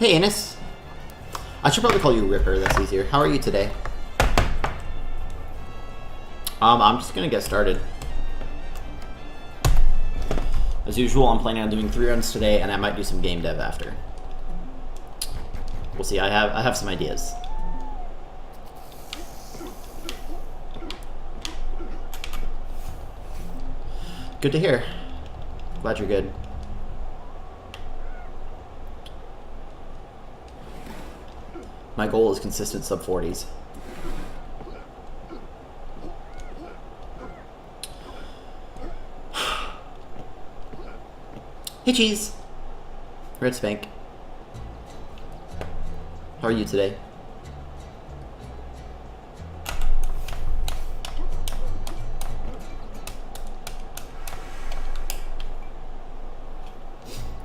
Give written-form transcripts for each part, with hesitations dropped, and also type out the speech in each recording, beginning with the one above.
Hey, Anis. I should probably call you Ripper, that's easier. How are you today? I'm just gonna get started. As usual, I'm planning on doing 3 runs today, and I might do some game dev after. We'll see, I have some ideas. Good to hear. Glad you're good. My goal is consistent sub-40s. Hey, Cheese! Red Spank. How are you today?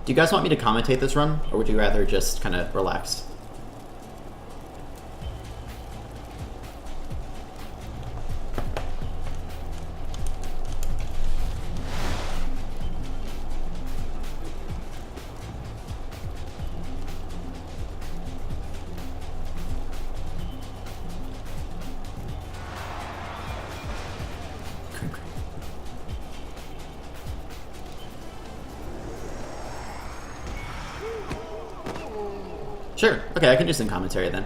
Do you guys want me to commentate this run, or would you rather just kind of relax? Sure. Okay, I can do some commentary then.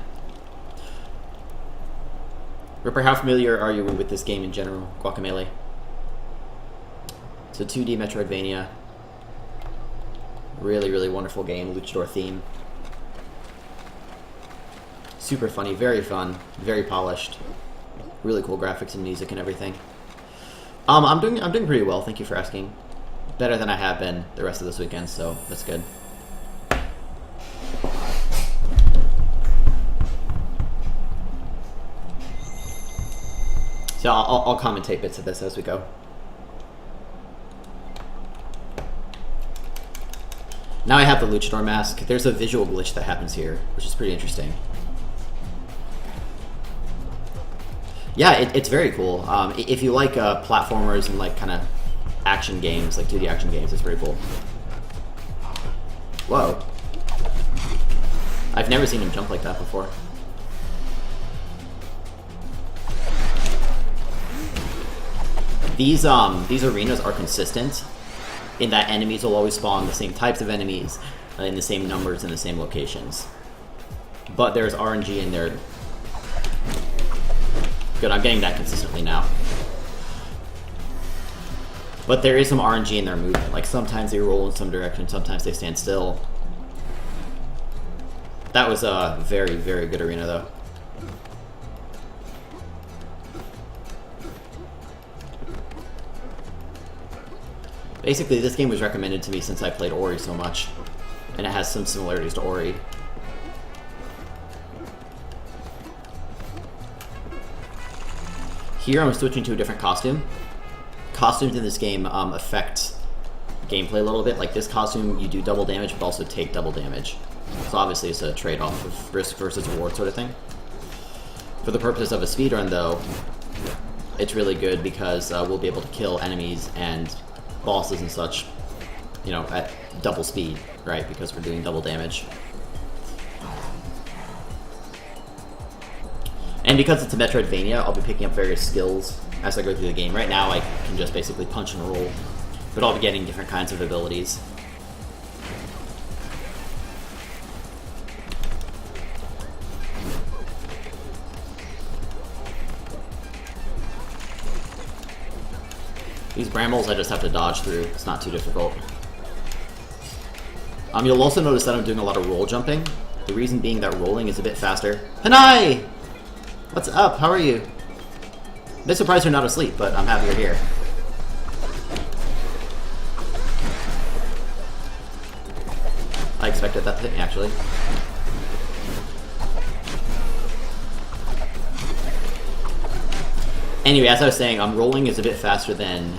Ripper, how familiar are you with this game in general, Guacamelee? It's a 2D Metroidvania. Really, really wonderful game, luchador theme. Super funny, very fun, very polished. Really cool graphics and music and everything. I'm doing pretty well, thank you for asking. Better than I have been the rest of this weekend, so that's good. So I'll commentate bits of this as we go. Now I have the luchador mask. There's a visual glitch that happens here, which is pretty interesting. Yeah, it's very cool. If you like platformers and like kind of action games, like 2D action games, it's pretty cool. Whoa. I've never seen him jump like that before. These arenas are consistent in that enemies will always spawn the same types of enemies in the same numbers in the same locations. But there's RNG in there. Good, I'm getting that consistently now. But there is some RNG in their movement. Like sometimes they roll in some direction, sometimes they stand still. That was a very, very good arena though. Basically, this game was recommended to me since I played Ori so much, and it has some similarities to Ori. Here I'm switching to a different costume. Costumes in this game affect gameplay a little bit. Like this costume, you do double damage, but also take double damage. So obviously it's a trade-off of risk versus reward sort of thing. For the purpose of a speedrun though, it's really good because we'll be able to kill enemies and bosses and such, you know, at double speed, right? Because we're doing double damage. And because it's a Metroidvania, I'll be picking up various skills as I go through the game. Right now I can just basically punch and roll, but I'll be getting different kinds of abilities. These brambles I just have to dodge through. It's not too difficult. You'll also notice that I'm doing a lot of roll jumping. The reason being that rolling is a bit faster. Hanai! What's up? How are you? I'm a bit surprised you're not asleep, but I'm happy you're here. I expected that to hit me, actually. Anyway, as I was saying, rolling is a bit faster than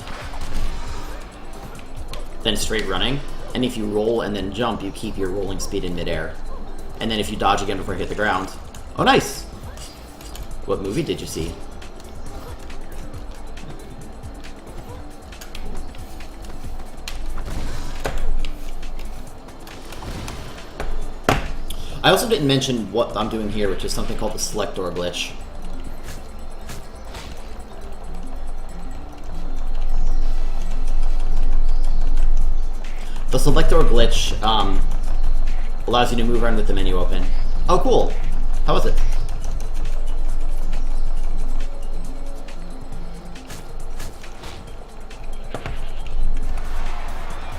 straight running. And if you roll and then jump, you keep your rolling speed in midair. And then if you dodge again before you hit the ground... Oh, nice! What movie did you see? I also didn't mention what I'm doing here, which is something called the select door glitch. The select door glitch allows you to move around with the menu open. Oh, cool. How was it?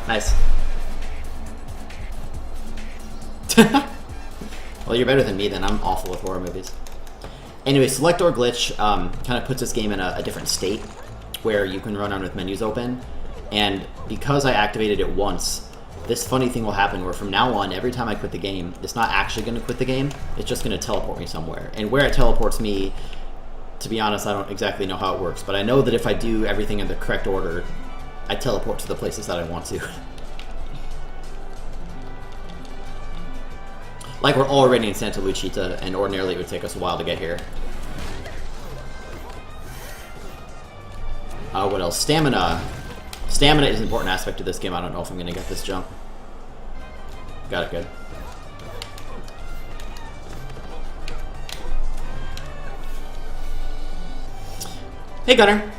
Nice. Well, you're better than me then. I'm awful with horror movies. Anyway, select door glitch kind of puts this game in a different state where you can run around with menus open. And because I activated it once, this funny thing will happen where from now on, every time I quit the game, it's not actually going to quit the game, it's just going to teleport me somewhere. And where it teleports me, to be honest, I don't exactly know how it works, but I know that if I do everything in the correct order, I teleport to the places that I want to. Like, we're already in Santa Lucita, and ordinarily it would take us a while to get here. What else? Stamina. Stamina is an important aspect of this game. I don't know if I'm going to get this jump. Got it good. Hey, Gunner.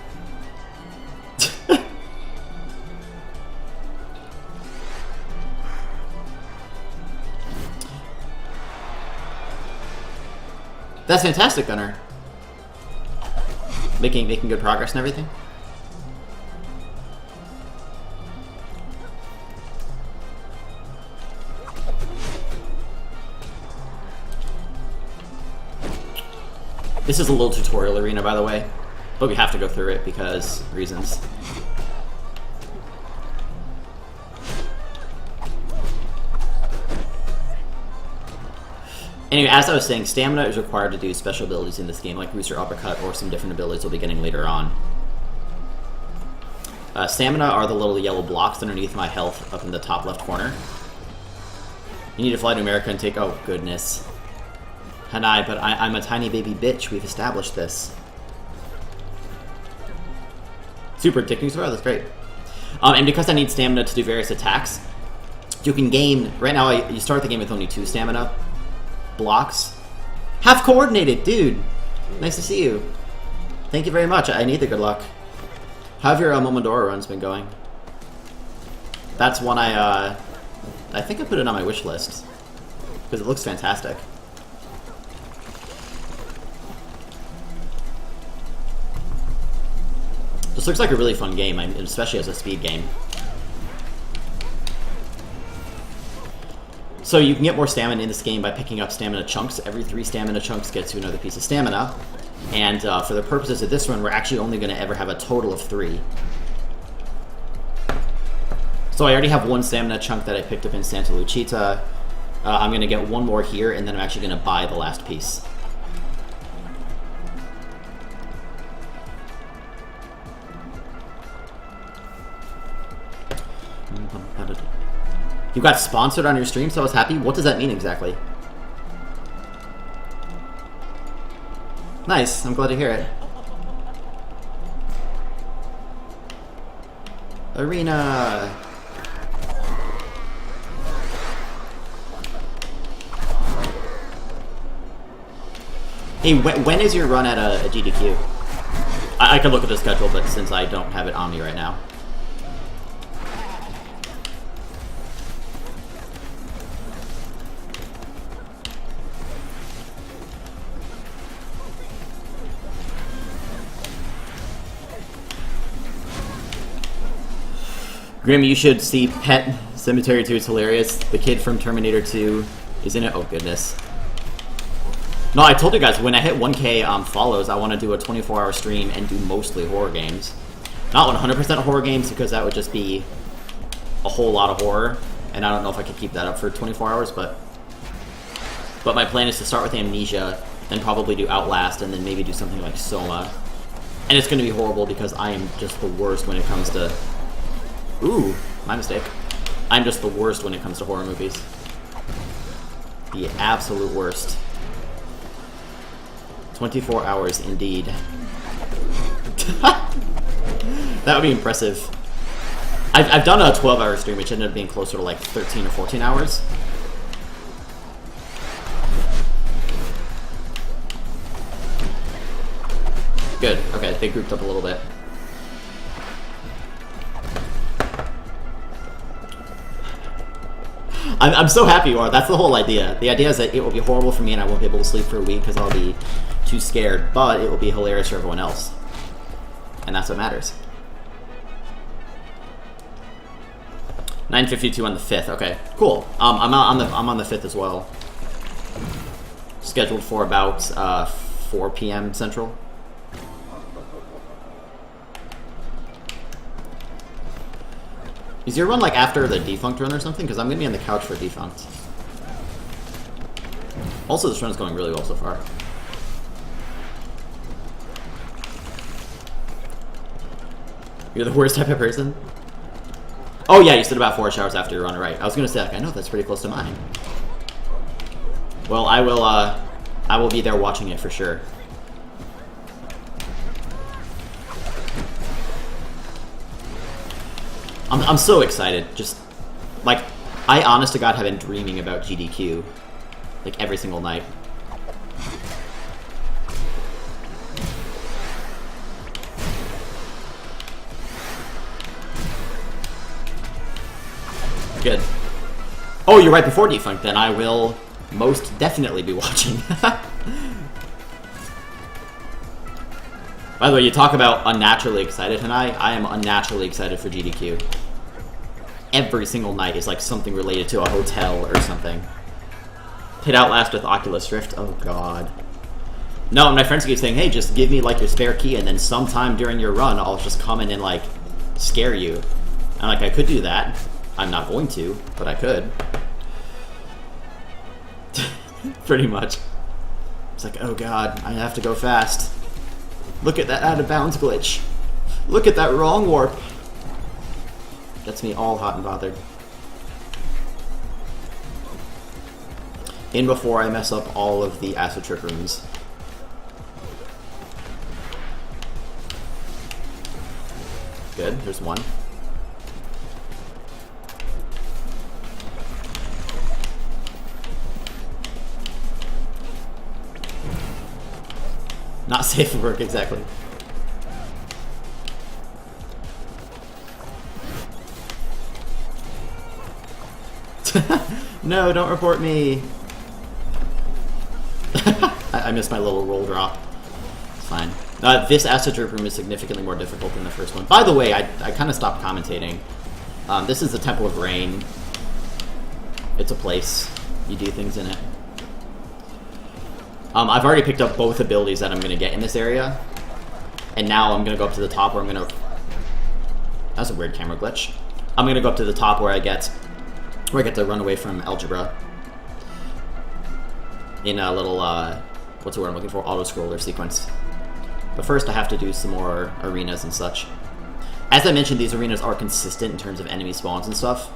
That's fantastic, Gunner. Making good progress and everything. This is a little tutorial arena, by the way, but we have to go through it because reasons. Anyway, as I was saying, stamina is required to do special abilities in this game, like Rooster Uppercut or some different abilities we'll be getting later on. Stamina are the little yellow blocks underneath my health up in the top left corner. You need to fly to America and take... Oh, goodness. Hanai, but I'm a tiny baby bitch. We've established this. Super addicting as well. That's great. And because I need stamina to do various attacks, you can gain... Right now, you start the game with only 2 stamina blocks. Half coordinated, dude. Nice to see you. Thank you very much. I need the good luck. How have your Momodora runs been going? That's one I think I put it on my wish list because it looks fantastic. This looks like a really fun game, especially as a speed game. So you can get more stamina in this game by picking up stamina chunks. Every 3 stamina chunks gets you another piece of stamina. And for the purposes of this run, we're actually only going to ever have a total of 3. So I already have 1 stamina chunk that I picked up in Santa Lucita. I'm going to get 1 more here, and then I'm actually going to buy the last piece. You got sponsored on your stream, so I was happy. What does that mean exactly? Nice, I'm glad to hear it. Arena! Hey, when is your run at a GDQ? I could look at the schedule, but since I don't have it on me right now. Grim, you should see Pet Cemetery 2. It's hilarious. The kid from Terminator 2 is in it. Oh, goodness. No, I told you guys, when I hit 1K follows, I want to do a 24-hour stream and do mostly horror games. Not 100% horror games, because that would just be a whole lot of horror, and I don't know if I could keep that up for 24 hours, but my plan is to start with Amnesia, then probably do Outlast, and then maybe do something like Soma. And it's going to be horrible, because I am just the worst when it comes to... Ooh, my mistake. I'm just the worst when it comes to horror movies. The absolute worst. 24 hours, indeed. That would be impressive. I've done a 12-hour stream, which ended up being closer to like 13 or 14 hours. Good. Okay, they grouped up a little bit. I'm so happy you are. That's the whole idea. The idea is that it will be horrible for me and I won't be able to sleep for a week because I'll be too scared, but it will be hilarious for everyone else. And that's what matters. 9:52 on the 5th. Okay, cool. I'm on the 5th as well. Scheduled for about 4 p.m. Central. Is your run like after the defunct run or something? Because I'm gonna be on the couch for defunct. Also, this run's going really well so far. You're the worst type of person? Oh yeah, you said about 4 showers after your run, right. I was gonna say, like, I know that's pretty close to mine. Well, I will be there watching it for sure. I'm so excited. Just, like, I honest to God have been dreaming about GDQ, like, every single night. Good. Oh, you're right before defunct, then I will most definitely be watching. By the way, you talk about unnaturally excited tonight. I am unnaturally excited for GDQ. Every single night is like something related to a hotel or something. Played Outlast with Oculus Rift. Oh god. No, my friends keep saying, hey, just give me like your spare key and then sometime during your run I'll just come in and like scare you. I'm like, I could do that. I'm not going to, but I could. Pretty much. It's like, oh god, I have to go fast. Look at that out of bounds glitch. Look at that wrong warp. Gets me all hot and bothered. In before I mess up all of the acid trip rooms. Good, there's one. Not safe for work, exactly. No, don't report me. I missed my little roll drop. It's fine. This acid drip room is significantly more difficult than the first one. By the way, I kind of stopped commentating. This is the Temple of Rain. It's a place. You do things in it. I've already picked up both abilities that I'm going to get in this area. And now I'm going to go up to the top where I'm going to... That's a weird camera glitch. I'm going to go up to the top where I get to run away from algebra. In a little, what's the word I'm looking for? Auto-scroller sequence. But first I have to do some more arenas and such. As I mentioned, these arenas are consistent in terms of enemy spawns and stuff.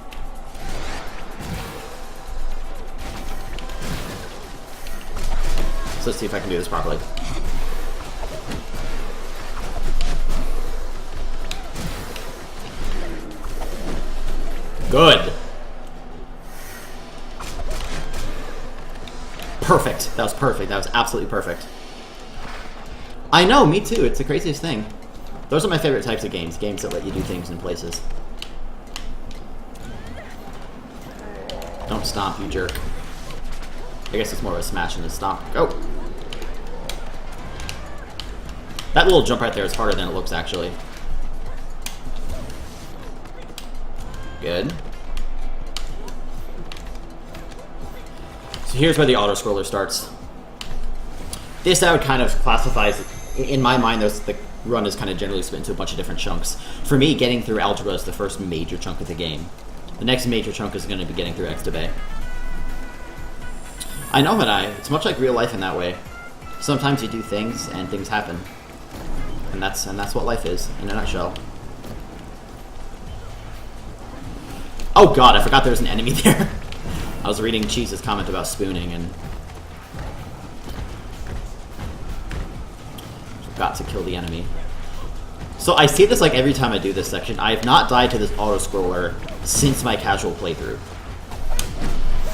So let's see if I can do this properly. Good. Perfect. That was perfect. That was absolutely perfect. I know, me too. It's the craziest thing. Those are my favorite types of games. Games that let you do things in places. Don't stomp, you jerk. I guess it's more of a smash than a stomp. Go! That little jump right there is harder than it looks, actually. Good. So here's where the auto-scroller starts. This I would kind of classify as, in my mind, the run is kind of generally split into a bunch of different chunks. For me, getting through algebra is the first major chunk of the game. The next major chunk is going to be getting through X to Bay. I know, it's much like real life in that way. Sometimes you do things and things happen. And that's what life is, in a nutshell. Oh god, I forgot there was an enemy there. I was reading Cheese's comment about spooning and forgot to kill the enemy. So I see this like every time I do this section. I have not died to this auto-scroller since my casual playthrough.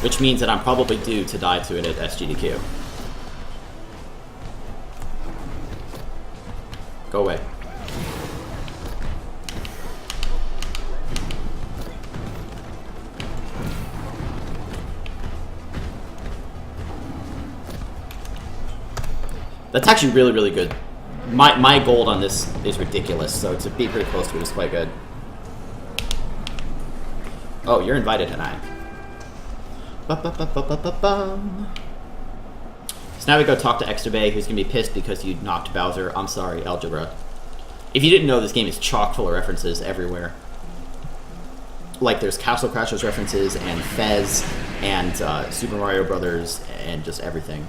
Which means that I'm probably due to die to it at SGDQ. Go away. That's actually really, really good. My gold on this is ridiculous, so to be pretty close to it is quite good. Oh, you're invited, Hanai. So now we go talk to Extra who's going to be pissed because you knocked Bowser. I'm sorry, Algebra. If you didn't know, this game is chock full of references everywhere. Like, there's Castle Crashers references, and Fez, and Super Mario Brothers, and just everything.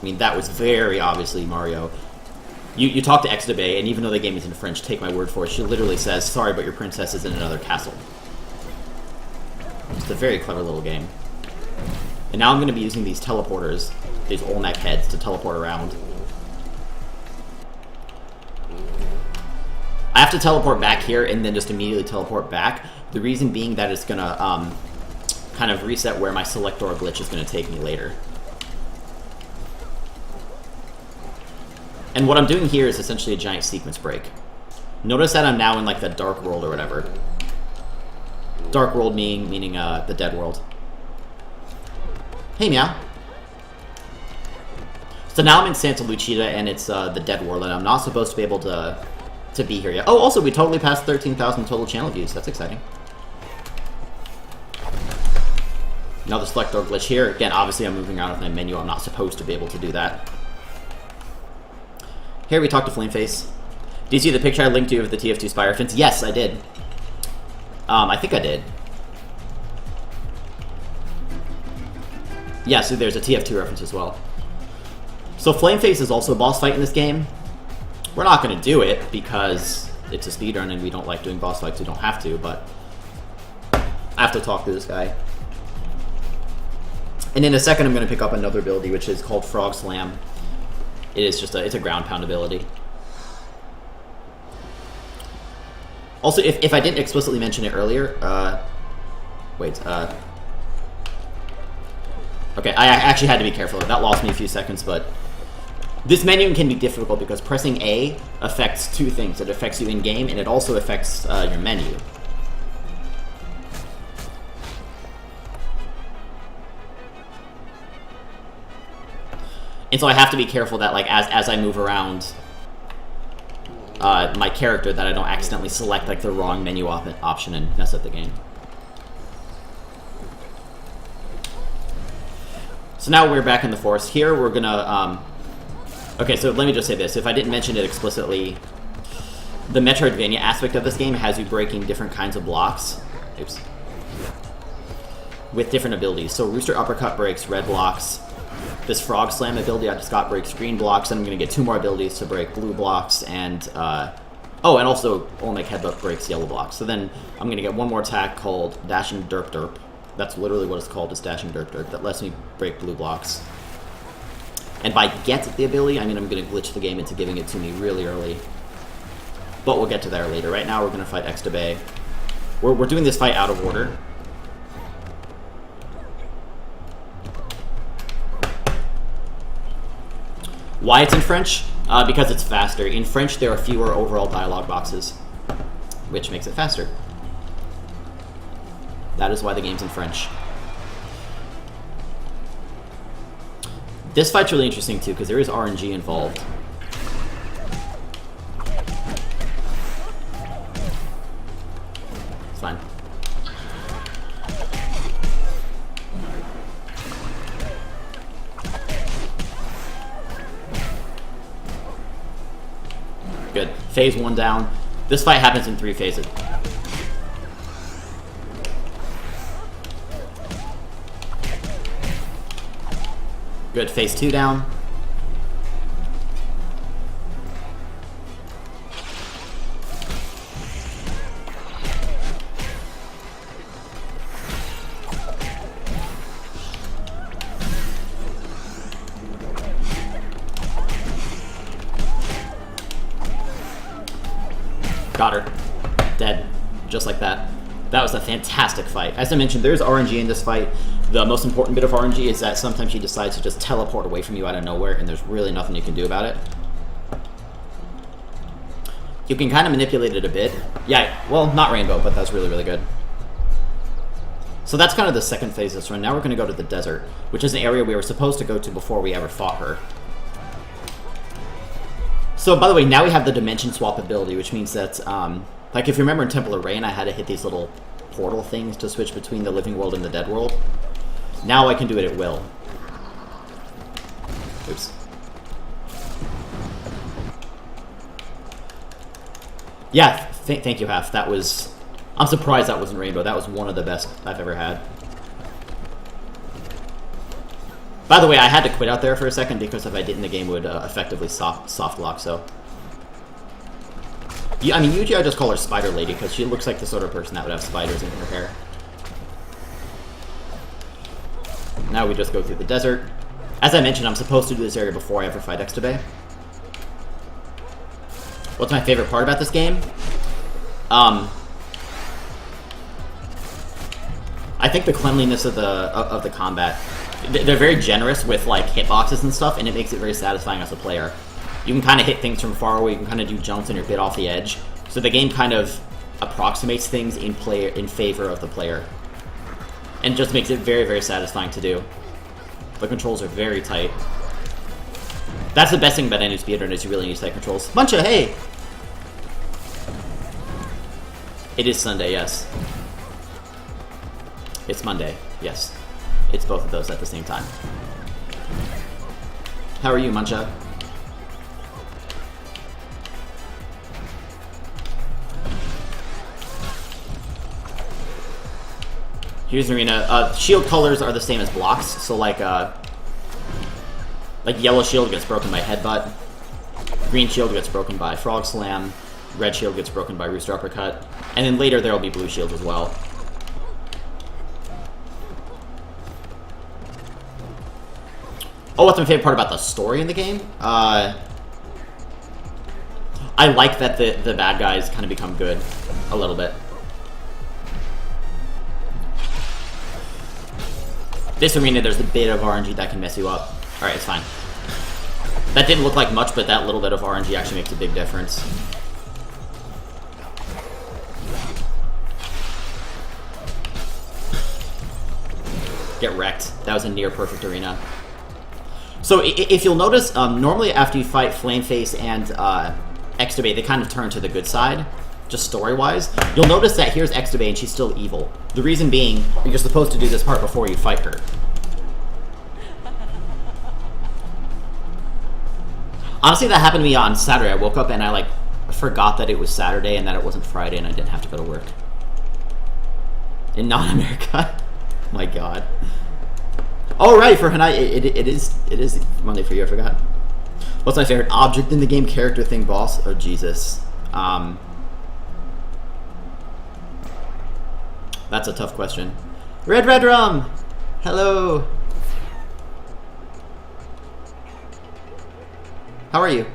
I mean, that was very obviously Mario. You talk to Extra, and even though the game is in French, take my word for it, she literally says, sorry, but your princess is in another castle. It's a very clever little game. And now I'm going to be using these teleporters, these Olmec heads, to teleport around. I have to teleport back here and then just immediately teleport back. The reason being that it's going to kind of reset where my Selector glitch is going to take me later. And what I'm doing here is essentially a giant sequence break. Notice that I'm now in like the Dark World or whatever. Dark World meaning the Dead World. Hey, Meow. So now I'm in Santa Lucida, and it's the Dead World, and I'm not supposed to be able to be here yet. Oh, also, we totally passed 13,000 total channel views. That's exciting. Another Selector glitch here. Again, obviously I'm moving around with my menu. I'm not supposed to be able to do that. Here we talk to Flameface. Do you see the picture I linked to you of the TF2 Spire Fins? Yes, I did. I think I did. Yeah, so there's a TF2 reference as well. So Flameface is also a boss fight in this game. We're not going to do it because it's a speedrun and we don't like doing boss fights. We don't have to, but I have to talk to this guy. And in a second, I'm going to pick up another ability, which is called Frog Slam. It is just it's a ground pound ability. Also, if I didn't explicitly mention it earlier, okay, I actually had to be careful. That lost me a few seconds, but this menu can be difficult because pressing A affects two things. It affects you in-game, and it also affects your menu. And so I have to be careful that, like, as I move around my character, that I don't accidentally select, like, the wrong menu option and mess up the game. So now we're back in the forest. Here we're gonna, okay, so let me just say this. If I didn't mention it explicitly, the Metroidvania aspect of this game has you breaking different kinds of blocks. Oops. With different abilities. So Rooster Uppercut breaks red blocks. This Frog Slam ability I just got breaks green blocks, and I'm going to get two more abilities to break blue blocks, and, oh, and also Olmec Headbutt breaks yellow blocks. So then I'm going to get one more attack called Dashing Derp Derp. That's literally what it's called, is Dashing Derp Derp. That lets me break blue blocks. And by get the ability, I mean I'm going to glitch the game into giving it to me really early. But we'll get to that later. Right now we're going to fight Extra Bay. We're doing this fight out of order. Why it's in French? Because it's faster. In French, there are fewer overall dialogue boxes, which makes it faster. That is why the game's in French. This fight's really interesting, too, because there is RNG involved. It's fine. Good. Phase 1 down. This fight happens in 3 phases. Good. Phase 2 down. Got her. Dead. Just like that. That was a fantastic fight. As I mentioned, there's RNG in this fight. The most important bit of RNG is that sometimes she decides to just teleport away from you out of nowhere, and there's really nothing you can do about it. You can kind of manipulate it a bit. Yeah, well, not rainbow, but that's really, really good. So that's kind of the second phase of this run. Now we're going to go to the desert, which is an area we were supposed to go to before we ever fought her. So, by the way, now we have the dimension swap ability, which means that, like, if you remember in Temple of Rain, I had to hit these little portal things to switch between the living world and the dead world. Now I can do it at will. Oops. Yeah, thank you, Half. That was... I'm surprised that wasn't rainbow. That was one of the best I've ever had. By the way, I had to quit out there for a second because if I didn't, the game would effectively soft lock, so... Yeah, I mean, usually I just call her Spider Lady because she looks like the sort of person that would have spiders in her hair. Now we just go through the desert. As I mentioned, I'm supposed to do this area before I ever fight Extabay. What's my favorite part about this game? I think the cleanliness of the combat. They're very generous with like hitboxes and stuff, and it makes it very satisfying as a player. You can kind of hit things from far away. You can kind of do jumps and you're a bit off the edge. So the game kind of approximates things in favor of the player, and just makes it very, very satisfying to do. The controls are very tight. That's the best thing about any speedrun is you really need tight controls. Muncha, hey! It is Sunday, yes. It's Monday, yes. It's both of those at the same time. How are you, Muncha? Here's an arena. Shield colors are the same as blocks, so like yellow shield gets broken by headbutt, green shield gets broken by frog slam, red shield gets broken by rooster uppercut, and then later there will be blue shields as well. Oh, what's my favorite part about the story in the game? I like that the bad guys kind of become good a little bit. This arena, there's a bit of RNG that can mess you up. Alright, it's fine. That didn't look like much, but that little bit of RNG actually makes a big difference. Get wrecked. That was a near-perfect arena. So, if you'll notice, normally after you fight Flameface and Extabay, they kind of turn to the good side, just story-wise. You'll notice that here's Extabay and she's still evil. The reason being, you're supposed to do this part before you fight her. Honestly, that happened to me on Saturday. I woke up and I forgot that it was Saturday and that it wasn't Friday and I didn't have to go to work. In non-America. My god. Oh, right, for Hanai, it is Monday for you, I forgot. What's my favorite object in the game? Character, thing, boss? Oh, Jesus. That's a tough question. Red Rum! Hello! How are you?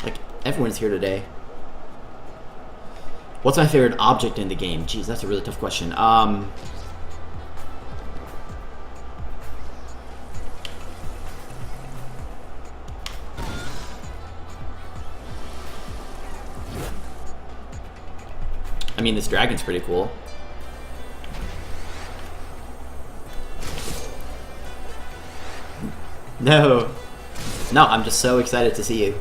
Like, everyone's here today. What's my favorite object in the game? Jeez, that's a really tough question. I mean, this dragon's pretty cool. No. No, I'm just so excited to see you.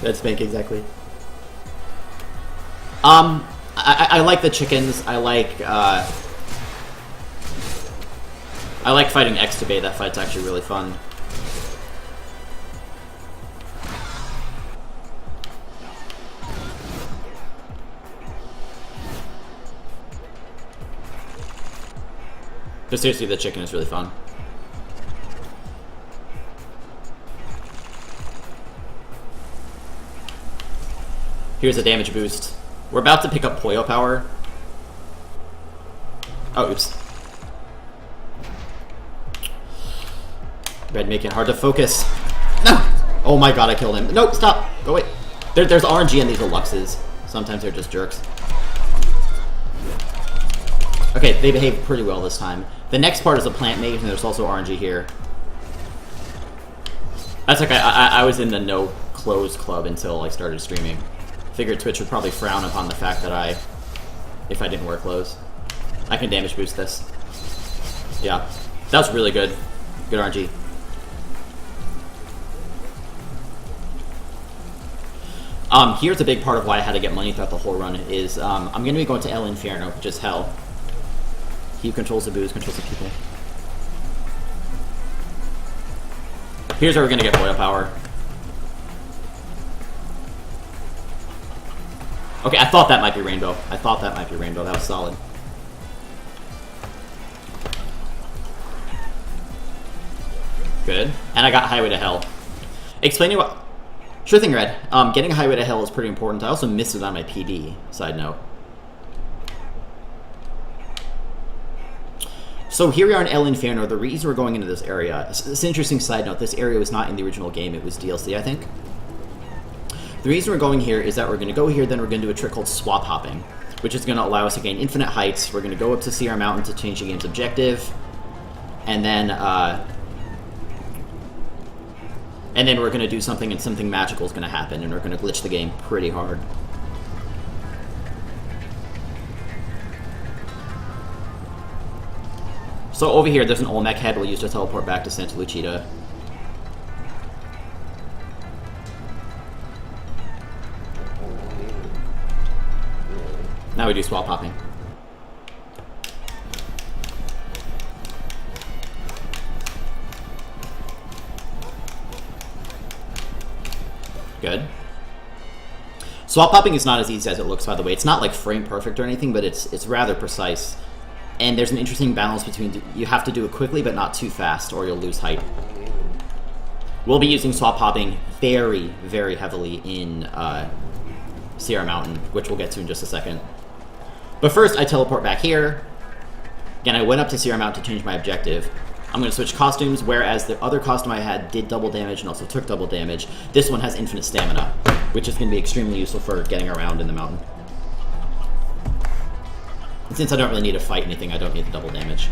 That's Bank, exactly. I like the chickens. I like fighting Extabay. That fight's actually really fun. But seriously, the chicken is really fun. Here's a damage boost. We're about to pick up Poyo power. Oh, oops. Red making it hard to focus. No! Oh my god, I killed him. Nope, stop. Go away. There's RNG in these deluxes. Sometimes they're just jerks. Okay, they behaved pretty well this time. The next part is a plant mage, and there's also RNG here. That's okay. I was in the no close club until I started streaming. Figured Twitch would probably frown upon the fact that if I didn't wear clothes. I can damage boost this. Yeah. That was really good. Good RNG. Here's a big part of why I had to get money throughout the whole run is, I'm going to be going to El Inferno, which is hell. He who controls the booze controls the people. Here's where we're going to get boil power. Okay, I thought that might be Rainbow. That was solid. Good. And I got Highway to Hell. Explaining what... Sure thing, Red. Getting Highway to Hell is pretty important. I also missed it on my PD, side note. So here we are in El Inferno. The reason we're going into this area... It's an interesting side note. This area was not in the original game. It was DLC, I think. The reason we're going here is that we're going to go here, then we're going to do a trick called swap hopping, which is going to allow us to gain infinite heights. We're going to go up to Sierra Mountain to change the game's objective, and then we're going to do something, and something magical is going to happen, and we're going to glitch the game pretty hard. So over here, there's an Olmec head we'll use to teleport back to Santa Lucita. Now we do swap hopping. Good. Swap hopping is not as easy as it looks, by the way. It's not like frame perfect or anything, but it's rather precise. And there's an interesting balance between you have to do it quickly, but not too fast, or you'll lose height. We'll be using swap hopping very, very heavily in Sierra Mountain, which we'll get to in just a second. But first, I teleport back here. Again, I went up to Sierra Mountain to change my objective. I'm going to switch costumes, whereas the other costume I had did double damage and also took double damage. This one has infinite stamina, which is going to be extremely useful for getting around in the mountain. And since I don't really need to fight anything, I don't need the double damage.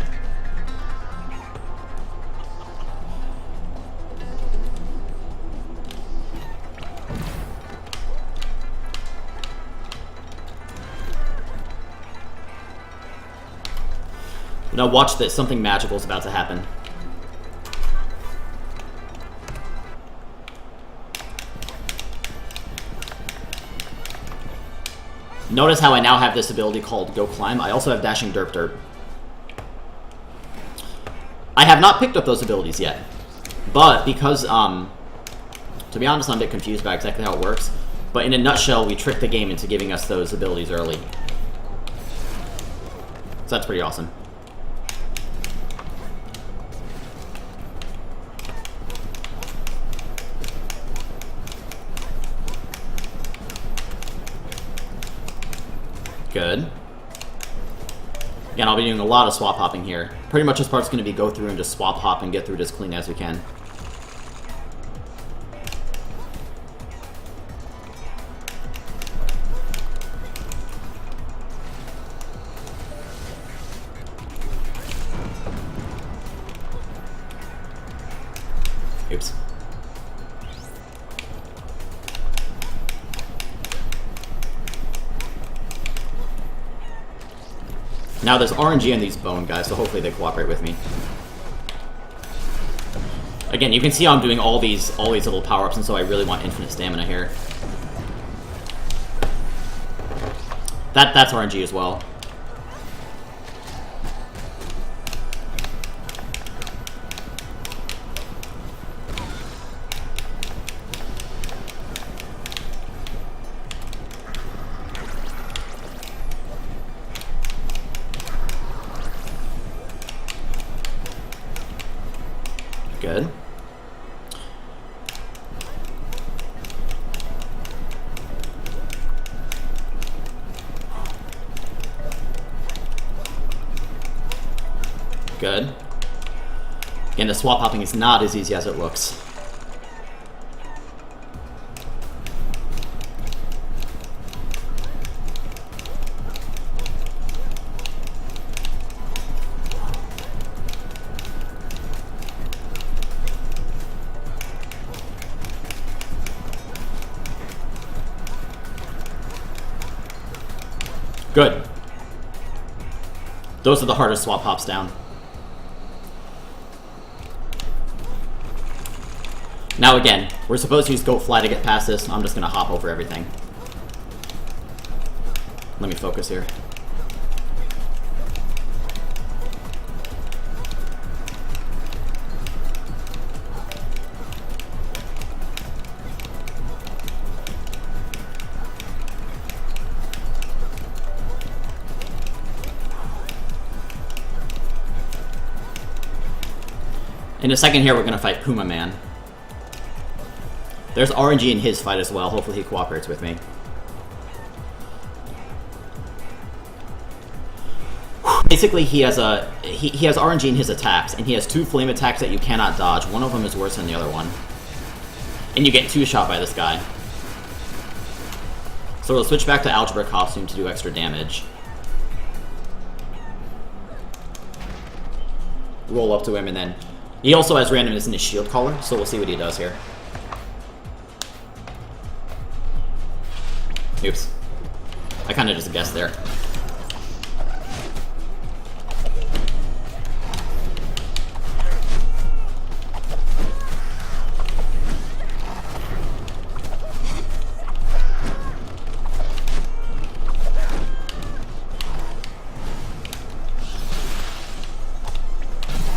Now watch this, something magical is about to happen. Notice how I now have this ability called Go Climb. I also have Dashing Derp Derp. I have not picked up those abilities yet, but because, to be honest, I'm a bit confused about exactly how it works, but in a nutshell, we tricked the game into giving us those abilities early. So that's pretty awesome. Good. Again, I'll be doing a lot of swap hopping here. Pretty much this part's going to be go through and just swap hop and get through it as clean as we can. Oops. Now there's RNG on these bone guys, so hopefully they cooperate with me. Again, you can see how I'm doing all these little power-ups, and so I really want infinite stamina here. That's RNG as well. Good. Good. Again, the swap hopping is not as easy as it looks. Good. Those are the hardest swap hops down. Now again, we're supposed to use Goat Fly to get past this. I'm just going to hop over everything. Let me focus here. In a second here, we're going to fight Puma Man. There's RNG in his fight as well. Hopefully he cooperates with me. Basically, he has RNG in his attacks, and he has 2 flame attacks that you cannot dodge. One of them is worse than the other one. And you get 2-shot by this guy. So we'll switch back to Algebra Costume to do extra damage. Roll up to him, and then... He also has randomness in his shield collar, so we'll see what he does here. Oops. I kind of just guessed there.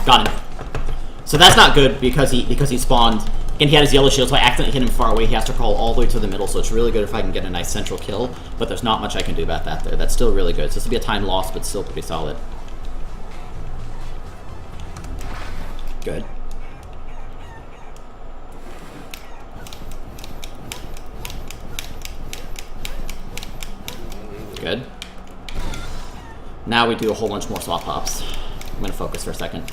Got him. So that's not good because he spawned, and he had his yellow shield, so I accidentally hit him far away. He has to crawl all the way to the middle, so it's really good if I can get a nice central kill, but there's not much I can do about that there. That's still really good. So this will be a time loss, but still pretty solid. Good. Good. Now we do a whole bunch more swap hops. I'm going to focus for a second.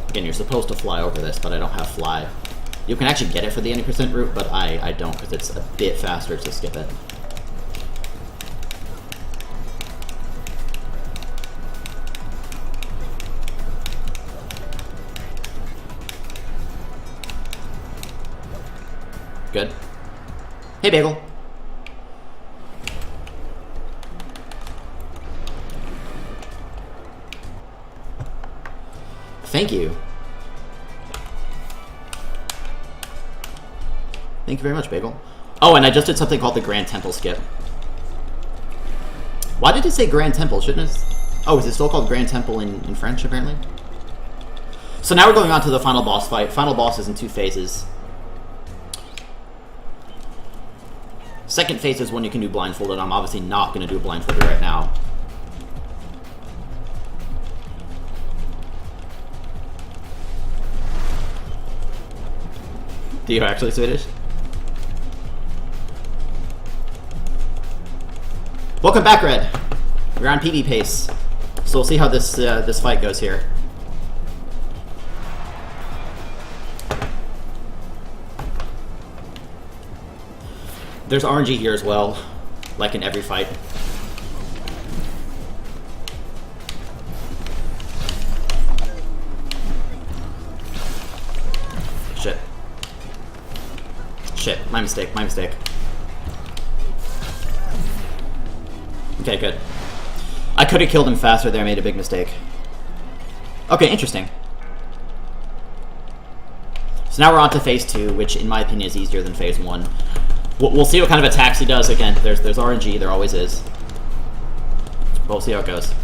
Again, you're supposed to fly over this, but I don't have fly. You can actually get it for the any percent route, but I don't, because it's a bit faster to skip it. Good. Hey, Bagel. Thank you. Thank you very much, Bagel. Oh, and I just did something called the Grand Temple skip. Why did it say Grand Temple? Shouldn't it? Oh, is it still called Grand Temple in French, apparently? So now we're going on to the final boss fight. Final boss is in 2 phases. Second phase is one you can do blindfolded. I'm obviously not going to do a blindfolded right now. Do you actually Swedish? Welcome back, Red. We're on PB pace, so we'll see how this this fight goes here. There's RNG here as well, like in every fight. Shit. Shit, my mistake, my mistake. Okay, good. I could have killed him faster there, I made a big mistake. Okay, interesting. So now we're on to phase 2, which in my opinion is easier than phase 1. We'll see what kind of attacks he does. Again, there's RNG, there always is. But we'll see how it goes.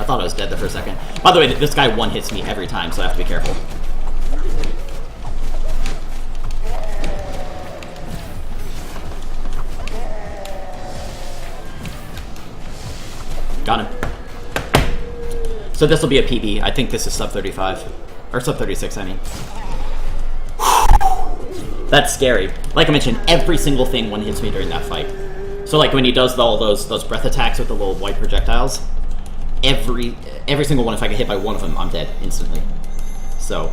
I thought I was dead there for a second. By the way, this guy one-hits me every time, so I have to be careful. Got him. So this will be a PB. I think this is sub 35. Or sub 36, I mean. That's scary. Like I mentioned, every single thing one hits me during that fight. So like when he does all those breath attacks with the little white projectiles, every single one, if I get hit by one of them, I'm dead instantly. So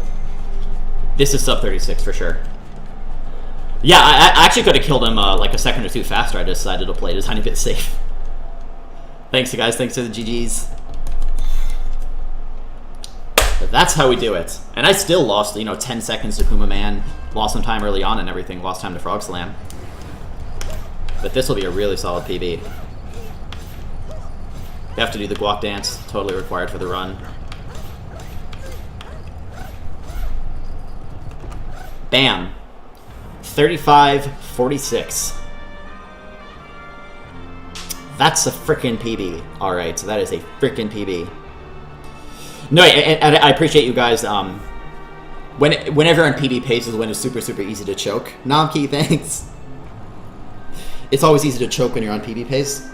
this is sub 36 for sure. Yeah, I actually could have killed him like a second or two faster. I decided to play it a tiny bit safe. Thanks, guys. Thanks to the GGs. But that's how we do it. And I still lost, 10 seconds to Kuma Man. Lost some time early on and everything. Lost time to Frog Slam. But this will be a really solid PB. You have to do the guac dance. Totally required for the run. Bam. 35-46. That's a frickin' PB. Alright, so that is a frickin' PB. No, and I appreciate you guys. Whenever on PB pace is when it's super, super easy to choke. Namki, thanks. It's always easy to choke when you're on PB pace.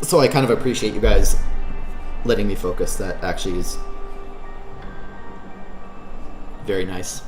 So I kind of appreciate you guys letting me focus. That actually is very nice.